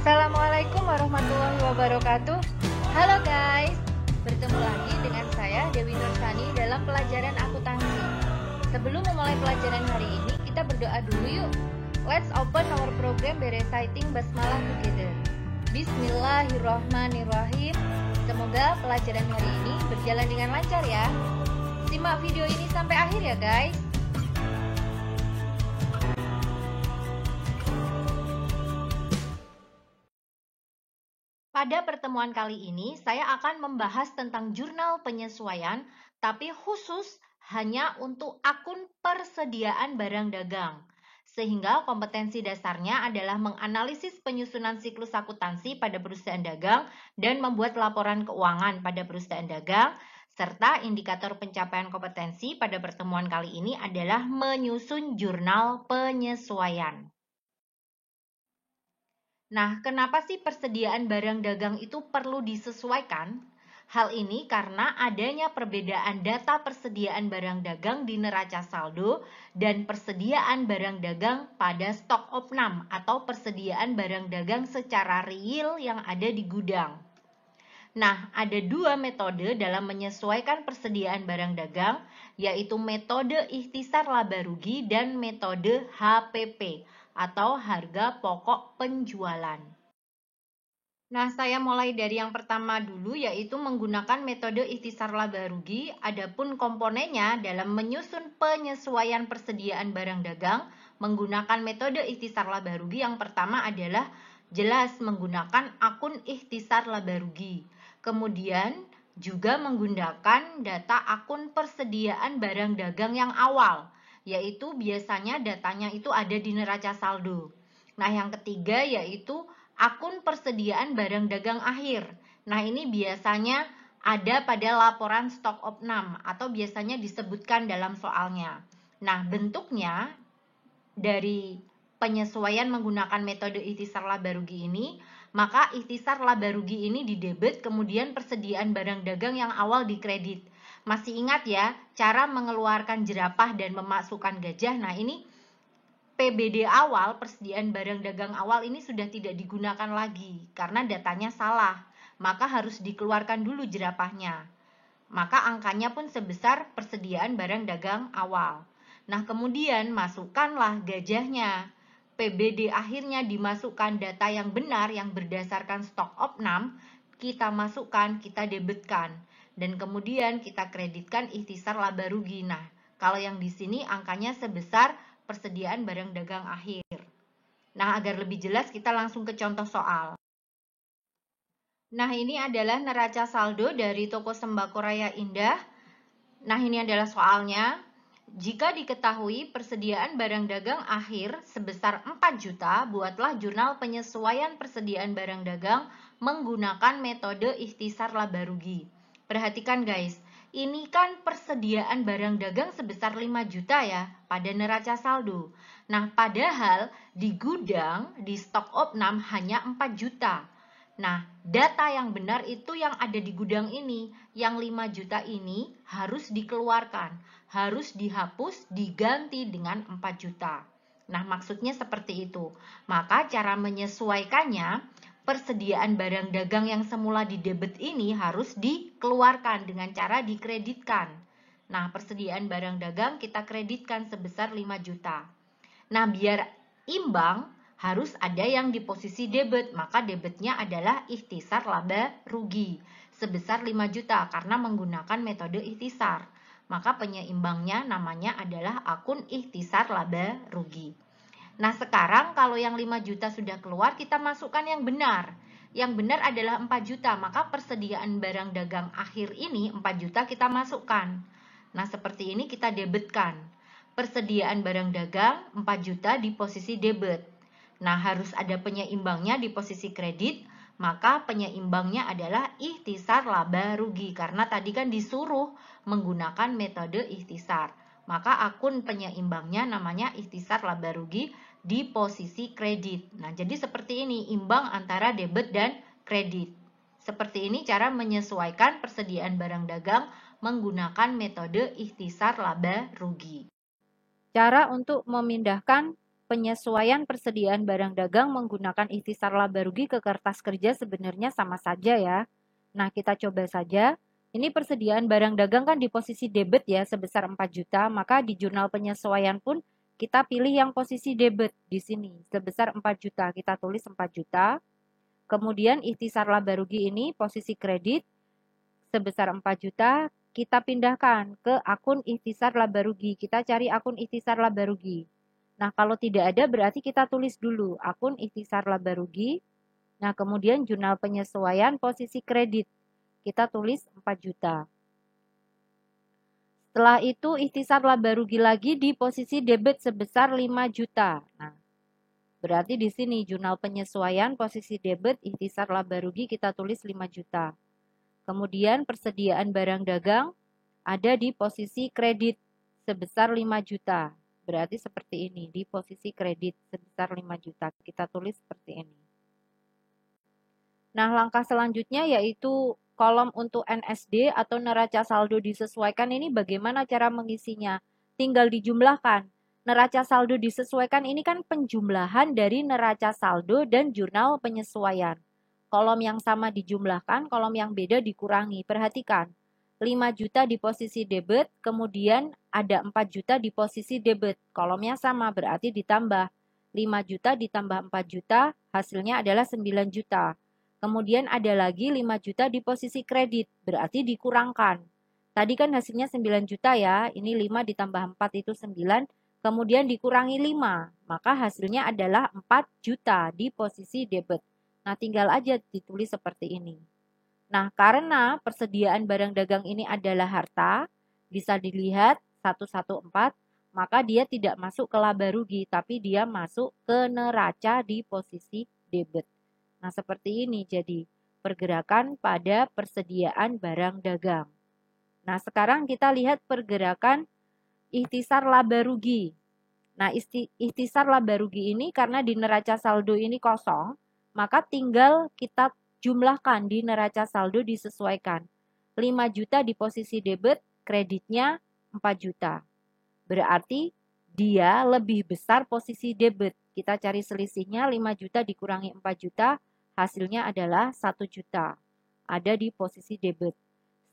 Assalamualaikum warahmatullahi wabarakatuh. Halo guys, bertemu lagi dengan saya Dewi Nursani dalam pelajaran akuntansi. Sebelum memulai pelajaran hari ini, kita berdoa dulu yuk. Let's open our program by reciting basmalah together. Bismillahirrahmanirrahim. Semoga pelajaran hari ini berjalan dengan lancar ya. Simak video ini sampai akhir ya guys. Pada pertemuan kali ini, saya akan membahas tentang jurnal penyesuaian, tapi khusus hanya untuk akun persediaan barang dagang. Sehingga kompetensi dasarnya adalah menganalisis penyusunan siklus akuntansi pada perusahaan dagang dan membuat laporan keuangan pada perusahaan dagang, serta indikator pencapaian kompetensi pada pertemuan kali ini adalah menyusun jurnal penyesuaian. Nah, kenapa sih persediaan barang dagang itu perlu disesuaikan? Hal ini karena adanya perbedaan data persediaan barang dagang di neraca saldo dan persediaan barang dagang pada stok opnam atau persediaan barang dagang secara real yang ada di gudang. Nah, ada dua metode dalam menyesuaikan persediaan barang dagang, yaitu metode ikhtisar laba rugi dan metode HPP atau harga pokok penjualan. Nah, saya mulai dari yang pertama dulu, yaitu menggunakan metode ikhtisar laba rugi. Adapun komponennya dalam menyusun penyesuaian persediaan barang dagang menggunakan metode ikhtisar laba rugi, yang pertama adalah jelas menggunakan akun ikhtisar laba rugi. Kemudian juga menggunakan data akun persediaan barang dagang yang awal, yaitu biasanya datanya itu ada di neraca saldo. Nah, yang ketiga yaitu akun persediaan barang dagang akhir. Nah, ini biasanya ada pada laporan stok opnam atau biasanya disebutkan dalam soalnya. Nah, bentuknya dari penyesuaian menggunakan metode ikhtisar laba rugi ini, maka ikhtisar laba rugi ini didebit, kemudian persediaan barang dagang yang awal dikredit. Masih ingat ya, cara mengeluarkan jerapah dan memasukkan gajah? Nah, ini PBD awal, persediaan barang dagang awal ini sudah tidak digunakan lagi karena datanya salah. Maka harus dikeluarkan dulu jerapahnya. Maka angkanya pun sebesar persediaan barang dagang awal. Nah, kemudian masukkanlah gajahnya. PBD akhirnya dimasukkan data yang benar yang berdasarkan stok opnam, kita masukkan, kita debitkan. Dan kemudian kita kreditkan ikhtisar laba rugi. Nah, kalau yang di sini angkanya sebesar persediaan barang dagang akhir. Nah, agar lebih jelas kita langsung ke contoh soal. Nah, ini adalah neraca saldo dari toko sembako Raya Indah. Nah, ini adalah soalnya. Jika diketahui persediaan barang dagang akhir sebesar 4 juta, buatlah jurnal penyesuaian persediaan barang dagang menggunakan metode ikhtisar laba rugi. Perhatikan guys, ini kan persediaan barang dagang sebesar 5 juta ya pada neraca saldo. Nah, padahal di gudang, di stok opnam hanya 4 juta. Nah, data yang benar itu yang ada di gudang ini, yang 5 juta ini harus dikeluarkan, harus dihapus, diganti dengan 4 juta. Nah, maksudnya seperti itu. Maka cara menyesuaikannya, persediaan barang dagang yang semula didebit ini harus dikeluarkan dengan cara dikreditkan. Nah, persediaan barang dagang kita kreditkan sebesar 5 juta. Nah, biar imbang, harus ada yang di posisi debit, maka debitnya adalah ikhtisar laba rugi sebesar 5 juta karena menggunakan metode ikhtisar. Maka penyeimbangnya namanya adalah akun ikhtisar laba rugi. Nah, sekarang kalau yang 5 juta sudah keluar, kita masukkan yang benar. Yang benar adalah 4 juta, maka persediaan barang dagang akhir ini 4 juta kita masukkan. Nah, seperti ini kita debitkan. Persediaan barang dagang 4 juta di posisi debit. Nah, harus ada penyeimbangnya di posisi kredit, maka penyeimbangnya adalah ikhtisar laba rugi. Karena tadi kan disuruh menggunakan metode ikhtisar. Maka akun penyeimbangnya namanya ikhtisar laba rugi di posisi kredit. Nah, jadi seperti ini, imbang antara debit dan kredit. Seperti ini cara menyesuaikan persediaan barang dagang menggunakan metode ikhtisar laba rugi. Cara untuk memindahkan penyesuaian persediaan barang dagang menggunakan ikhtisar laba rugi ke kertas kerja sebenarnya sama saja ya. Nah, kita coba saja. Ini persediaan barang dagang kan di posisi debit ya, sebesar 4 juta. Maka di jurnal penyesuaian pun kita pilih yang posisi debit di sini, sebesar 4 juta. Kita tulis 4 juta. Kemudian ikhtisar laba rugi ini posisi kredit sebesar 4 juta. Kita pindahkan ke akun ikhtisar laba rugi. Kita cari akun ikhtisar laba rugi. Nah, kalau tidak ada berarti kita tulis dulu akun ikhtisar laba rugi. Nah, kemudian jurnal penyesuaian posisi kredit. Kita tulis 4 juta. Setelah itu ikhtisar laba rugi lagi di posisi debit sebesar 5 juta. Nah, berarti di sini jurnal penyesuaian posisi debit ikhtisar laba rugi kita tulis 5 juta. Kemudian persediaan barang dagang ada di posisi kredit sebesar 5 juta. Berarti seperti ini, di posisi kredit sebesar 5 juta. Kita tulis seperti ini. Nah, langkah selanjutnya yaitu kolom untuk NSD atau neraca saldo disesuaikan ini bagaimana cara mengisinya? Tinggal dijumlahkan. Neraca saldo disesuaikan ini kan penjumlahan dari neraca saldo dan jurnal penyesuaian. Kolom yang sama dijumlahkan, kolom yang beda dikurangi. Perhatikan, 5 juta di posisi debit, kemudian ada 4 juta di posisi debit. Kolomnya sama, berarti ditambah. 5 juta ditambah 4 juta, hasilnya adalah 9 juta. Kemudian ada lagi 5 juta di posisi kredit, berarti dikurangkan. Tadi kan hasilnya 9 juta ya, ini 5 ditambah 4 itu 9, kemudian dikurangi 5, maka hasilnya adalah 4 juta di posisi debit. Nah, tinggal aja ditulis seperti ini. Nah, karena persediaan barang dagang ini adalah harta, bisa dilihat 114, maka dia tidak masuk ke laba rugi, tapi dia masuk ke neraca di posisi debit. Nah, seperti ini jadi pergerakan pada persediaan barang dagang. Nah, sekarang kita lihat pergerakan ikhtisar laba rugi. Nah, ikhtisar laba rugi ini karena di neraca saldo ini kosong, maka tinggal kita jumlahkan di neraca saldo disesuaikan. 5 juta di posisi debit, kreditnya 4 juta. Berarti dia lebih besar posisi debit. Kita cari selisihnya 5 juta dikurangi 4 juta, hasilnya adalah 1 juta. Ada di posisi debit.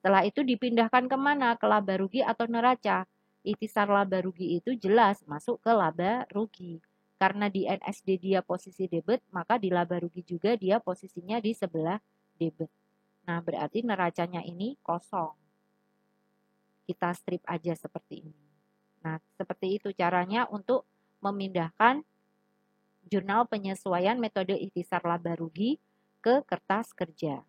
Setelah itu dipindahkan kemana? Ke laba rugi atau neraca? Ikhtisar laba rugi itu jelas masuk ke laba rugi. Karena di NSD dia posisi debit, maka di laba rugi juga dia posisinya di sebelah debit. Nah, berarti neracanya ini kosong. Kita strip aja seperti ini. Nah, seperti itu caranya untuk memindahkan jurnal penyesuaian metode ikhtisar laba rugi ke kertas kerja.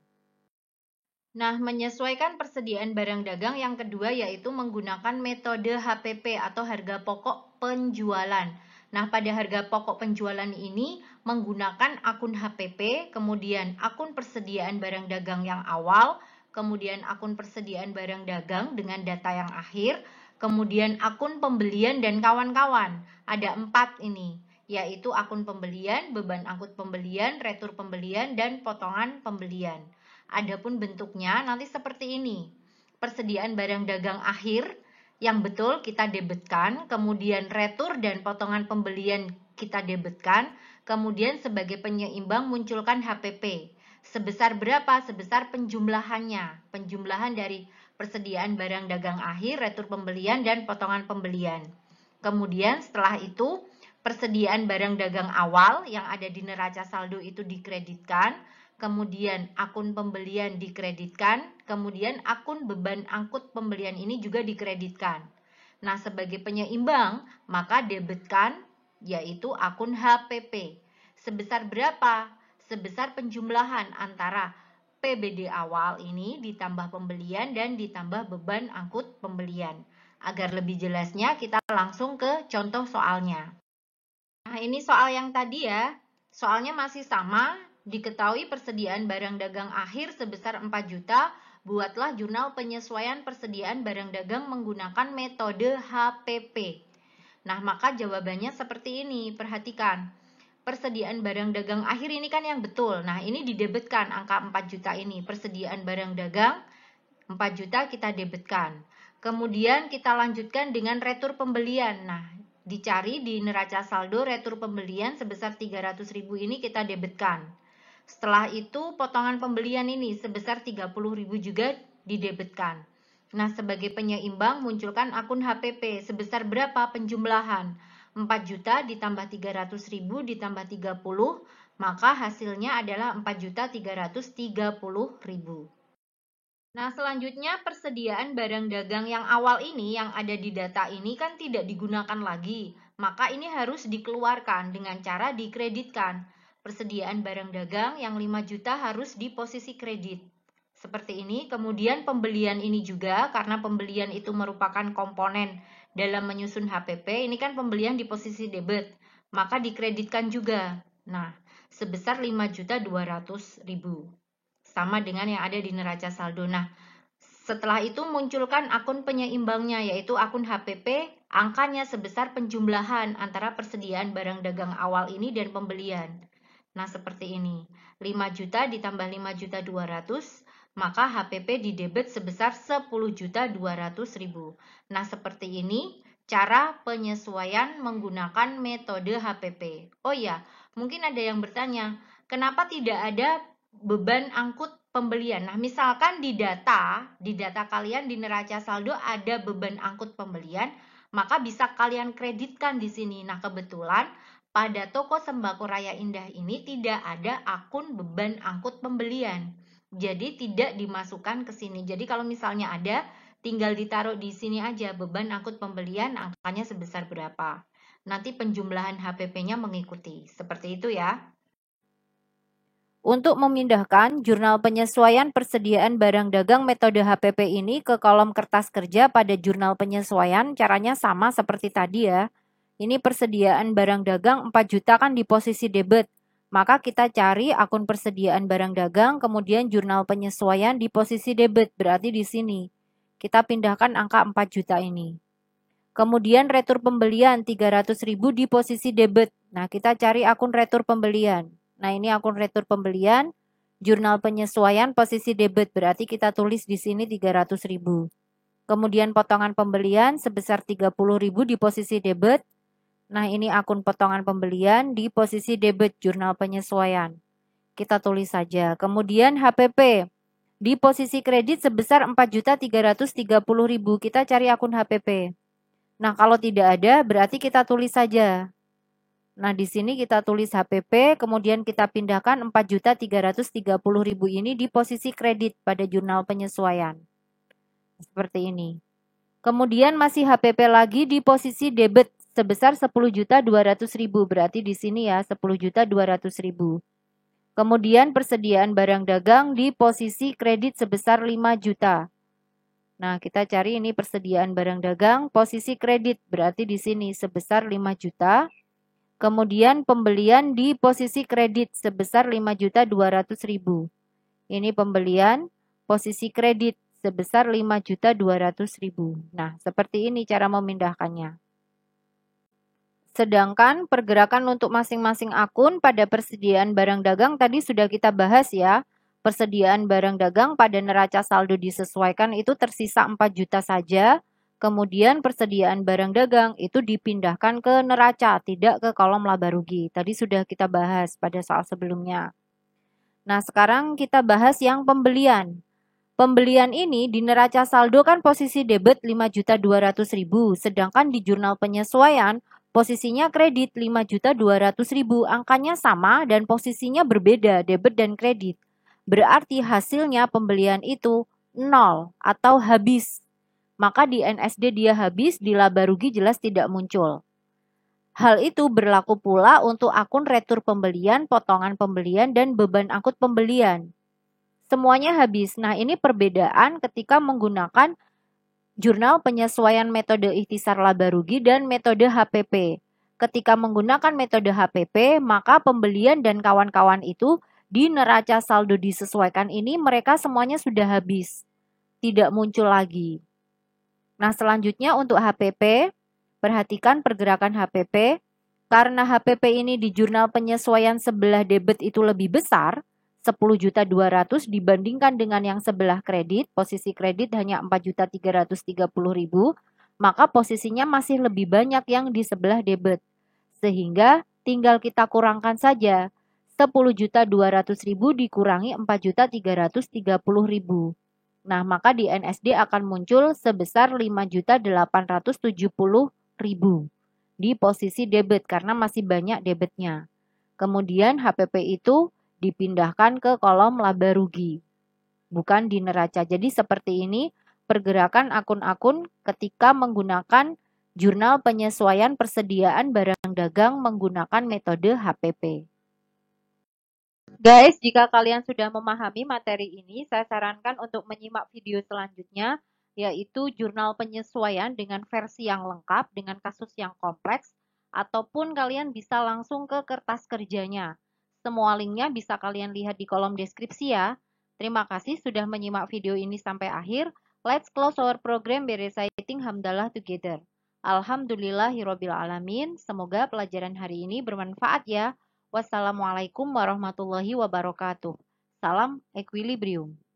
Nah, menyesuaikan persediaan barang dagang yang kedua yaitu menggunakan metode HPP atau harga pokok penjualan. Nah, pada harga pokok penjualan ini menggunakan akun HPP, kemudian akun persediaan barang dagang yang awal, kemudian akun persediaan barang dagang dengan data yang akhir, kemudian akun pembelian dan kawan-kawan. Ada 4 ini, yaitu akun pembelian, beban angkut pembelian, retur pembelian, dan potongan pembelian. Adapun bentuknya nanti seperti ini. Persediaan barang dagang akhir yang betul kita debitkan, kemudian retur dan potongan pembelian kita debitkan, kemudian sebagai penyeimbang munculkan HPP. Sebesar berapa? Sebesar penjumlahannya. Penjumlahan dari persediaan barang dagang akhir, retur pembelian, dan potongan pembelian. Kemudian setelah itu persediaan barang dagang awal yang ada di neraca saldo itu dikreditkan, kemudian akun pembelian dikreditkan, kemudian akun beban angkut pembelian ini juga dikreditkan. Nah, sebagai penyeimbang, maka debitkan yaitu akun HPP. Sebesar berapa? Sebesar penjumlahan antara PBD awal ini ditambah pembelian dan ditambah beban angkut pembelian. Agar lebih jelasnya, kita langsung ke contoh soalnya. Nah, ini soal yang tadi ya. Soalnya masih sama. Diketahui persediaan barang dagang akhir sebesar 4 juta, buatlah jurnal penyesuaian persediaan barang dagang menggunakan metode HPP. Nah, maka jawabannya seperti ini, perhatikan. Persediaan barang dagang akhir ini kan yang betul. Nah, ini didebitkan angka 4 juta ini. Persediaan barang dagang 4 juta kita debitkan. Kemudian kita lanjutkan dengan retur pembelian. Nah, dicari di neraca saldo retur pembelian sebesar 300.000 ini kita debitkan. Setelah itu potongan pembelian ini sebesar 30.000 juga didebitkan. Nah, sebagai penyeimbang munculkan akun HPP sebesar berapa penjumlahan? 4 juta ditambah 300.000 ditambah 30, maka hasilnya adalah 4.330.000. Nah, selanjutnya persediaan barang dagang yang awal ini yang ada di data ini kan tidak digunakan lagi. Maka ini harus dikeluarkan dengan cara dikreditkan. Persediaan barang dagang yang 5 juta harus di posisi kredit. Seperti ini. Kemudian pembelian ini juga karena pembelian itu merupakan komponen dalam menyusun HPP, ini kan pembelian di posisi debit. Maka dikreditkan juga. Nah, sebesar 5.200.000. Sama dengan yang ada di neraca saldo. Nah, setelah itu munculkan akun penyeimbangnya, yaitu akun HPP, angkanya sebesar penjumlahan antara persediaan barang dagang awal ini dan pembelian. Nah, seperti ini. 5 juta ditambah 5.200.000, maka HPP didebit sebesar 10.200.000. Nah, seperti ini cara penyesuaian menggunakan metode HPP. Oh ya, mungkin ada yang bertanya, kenapa tidak ada beban angkut pembelian? Nah, misalkan di data kalian di neraca saldo ada beban angkut pembelian, maka bisa kalian kreditkan di sini. Nah, kebetulan pada toko Sembako Raya Indah ini tidak ada akun beban angkut pembelian. Jadi tidak dimasukkan ke sini. Jadi kalau misalnya ada, tinggal ditaruh di sini aja beban angkut pembelian angkanya sebesar berapa. Nanti penjumlahan HPP-nya mengikuti. Seperti itu ya. Untuk memindahkan jurnal penyesuaian persediaan barang dagang metode HPP ini ke kolom kertas kerja pada jurnal penyesuaian, caranya sama seperti tadi ya. Ini persediaan barang dagang 4 juta kan di posisi debit. Maka kita cari akun persediaan barang dagang, kemudian jurnal penyesuaian di posisi debit, berarti di sini. Kita pindahkan angka 4 juta ini. Kemudian retur pembelian 300.000 di posisi debit. Nah, kita cari akun retur pembelian. Nah, ini akun retur pembelian, jurnal penyesuaian posisi debit, berarti kita tulis di sini 300.000. Kemudian potongan pembelian sebesar 30.000 di posisi debit. Nah, ini akun potongan pembelian di posisi debit jurnal penyesuaian. Kita tulis saja. Kemudian HPP di posisi kredit sebesar 4.330.000. Kita cari akun HPP. Nah, kalau tidak ada berarti kita tulis saja. Nah, di sini kita tulis HPP, kemudian kita pindahkan 4.330.000 ini di posisi kredit pada jurnal penyesuaian. Seperti ini. Kemudian masih HPP lagi di posisi debit sebesar 10.200.000, berarti di sini ya 10.200.000. Kemudian persediaan barang dagang di posisi kredit sebesar 5 juta. Nah, kita cari ini persediaan barang dagang posisi kredit, berarti di sini sebesar 5 juta. Kemudian pembelian di posisi kredit sebesar 5.200.000. Ini pembelian posisi kredit sebesar 5.200.000. Nah, seperti ini cara memindahkannya. Sedangkan pergerakan untuk masing-masing akun pada persediaan barang dagang tadi sudah kita bahas ya. Persediaan barang dagang pada neraca saldo disesuaikan itu tersisa 4 juta saja. Kemudian persediaan barang dagang itu dipindahkan ke neraca, tidak ke kolom laba rugi. Tadi sudah kita bahas pada soal sebelumnya. Nah, sekarang kita bahas yang pembelian. Pembelian ini di neraca saldo kan posisi debit 5.200.000, sedangkan di jurnal penyesuaian posisinya kredit 5.200.000, angkanya sama dan posisinya berbeda, debit dan kredit. Berarti hasilnya pembelian itu 0 atau habis. Maka di NSD dia habis, di laba rugi jelas tidak muncul. Hal itu berlaku pula untuk akun retur pembelian, potongan pembelian, dan beban angkut pembelian. Semuanya habis. Nah, ini perbedaan ketika menggunakan jurnal penyesuaian metode ikhtisar laba rugi dan metode HPP. Ketika menggunakan metode HPP, maka pembelian dan kawan-kawan itu di neraca saldo disesuaikan ini mereka semuanya sudah habis. Tidak muncul lagi. Nah, selanjutnya untuk HPP, perhatikan pergerakan HPP. Karena HPP ini di jurnal penyesuaian sebelah debit itu lebih besar, 10.200.000 dibandingkan dengan yang sebelah kredit, posisi kredit hanya 4.330.000, maka posisinya masih lebih banyak yang di sebelah debit. Sehingga tinggal kita kurangkan saja. 10.200.000 dikurangi 4.330.000. Nah, maka di NSD akan muncul sebesar 5.870.000 di posisi debit karena masih banyak debitnya. Kemudian HPP itu dipindahkan ke kolom laba rugi, bukan di neraca. Jadi seperti ini pergerakan akun-akun ketika menggunakan jurnal penyesuaian persediaan barang dagang menggunakan metode HPP. Guys, jika kalian sudah memahami materi ini, saya sarankan untuk menyimak video selanjutnya, yaitu jurnal penyesuaian dengan versi yang lengkap, dengan kasus yang kompleks, ataupun kalian bisa langsung ke kertas kerjanya. Semua linknya bisa kalian lihat di kolom deskripsi ya. Terima kasih sudah menyimak video ini sampai akhir. Let's close our program by reciting Hamdalah together. Alhamdulillahirrabbilalamin. Semoga pelajaran hari ini bermanfaat ya. Wassalamualaikum warahmatullahi wabarakatuh. Salam equilibrium.